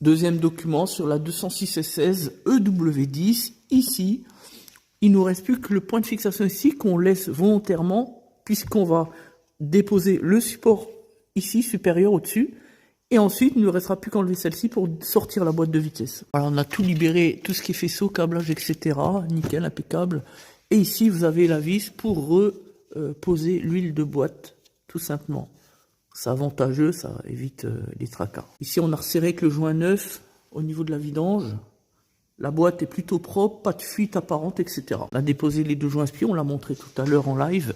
Deuxième document sur la 206S16 EW10. Ici, il nous reste plus que le point de fixation ici qu'on laisse volontairement puisqu'on va déposer le support ici supérieur au-dessus. Et ensuite, il ne nous restera plus qu'enlever celle-ci pour sortir la boîte de vitesse. Alors, on a tout libéré, tout ce qui est faisceau, câblage, etc. Nickel, impeccable. Et ici, vous avez la vis pour reposer l'huile de boîte, tout simplement. C'est avantageux, ça évite les tracas. Ici, on a resserré avec le joint neuf au niveau de la vidange. La boîte est plutôt propre, pas de fuite apparente, etc. On a déposé les deux joints SPI, on l'a montré tout à l'heure en live,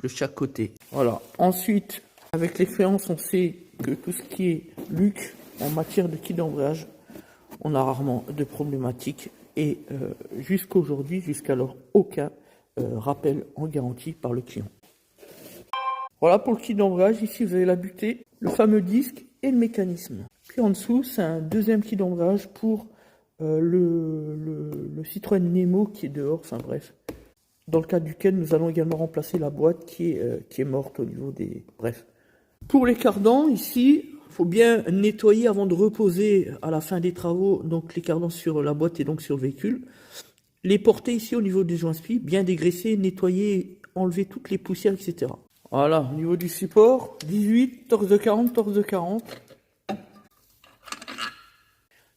de chaque côté. Voilà. Ensuite, avec l'expérience, on sait que tout ce qui est luc en matière de kit d'embrayage, on a rarement de problématiques. Et jusqu'aujourd'hui, jusqu'alors, aucun rappel en garantie par le client. Voilà pour le kit d'embrayage. Ici, vous avez la butée, le fameux disque et le mécanisme. Puis en dessous, c'est un deuxième kit d'embrayage pour le Citroën Nemo qui est dehors. Enfin bref, dans le cadre duquel nous allons également remplacer la boîte qui est morte au niveau des... Bref. Pour les cardans, ici, il faut bien nettoyer avant de reposer à la fin des travaux donc les cardans sur la boîte et donc sur le véhicule. Les porter ici au niveau des joints SPI, bien dégraisser, nettoyer, enlever toutes les poussières, etc. Voilà, au niveau du support, 18, torse de 40, torse de 40.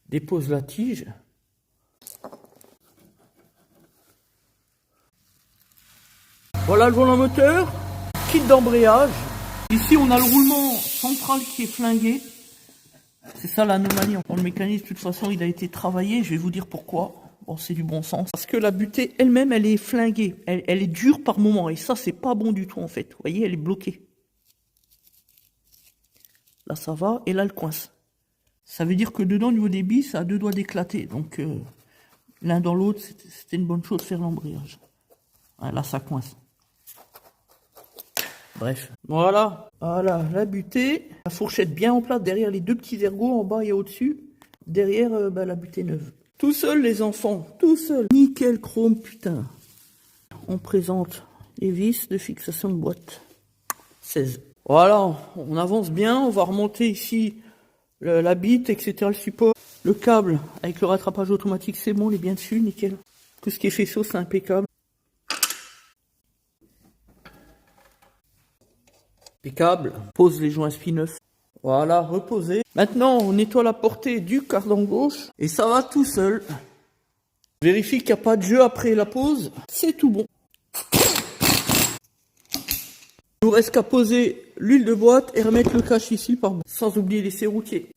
Dépose la tige. Voilà le volant moteur, kit d'embrayage. Ici, on a le roulement central qui est flingué. C'est ça l'anomalie. Le mécanisme, de toute façon, il a été travaillé. Je vais vous dire pourquoi. Bon, c'est du bon sens. Parce que la butée elle-même, elle est flinguée. Elle est dure par moment. Et ça, c'est pas bon du tout, en fait. Vous voyez, elle est bloquée. Là, ça va. Et là, elle coince. Ça veut dire que dedans, au niveau des billes, ça a deux doigts d'éclater. Donc, l'un dans l'autre, c'était une bonne chose de faire l'embrayage. Là, ça coince. Bref, voilà, la butée, la fourchette bien en place derrière les deux petits ergots en bas et au-dessus, derrière la butée neuve. Tout seul les enfants, tout seul. Nickel chrome, putain. On présente les vis de fixation de boîte. 16. Voilà, on avance bien, on va remonter ici la bite, etc., le support. Le câble avec le rattrapage automatique, c'est bon, il est bien dessus, nickel. Tout ce qui est faisceau, c'est impeccable. Impeccable. Pose les joints SPI neufs. Voilà, reposé. Maintenant, on nettoie la portée du cardan gauche. Et ça va tout seul. Vérifie qu'il n'y a pas de jeu après la pose. C'est tout bon. Il nous reste qu'à poser l'huile de boîte et remettre le cache ici par bout. Sans oublier les serroutiers.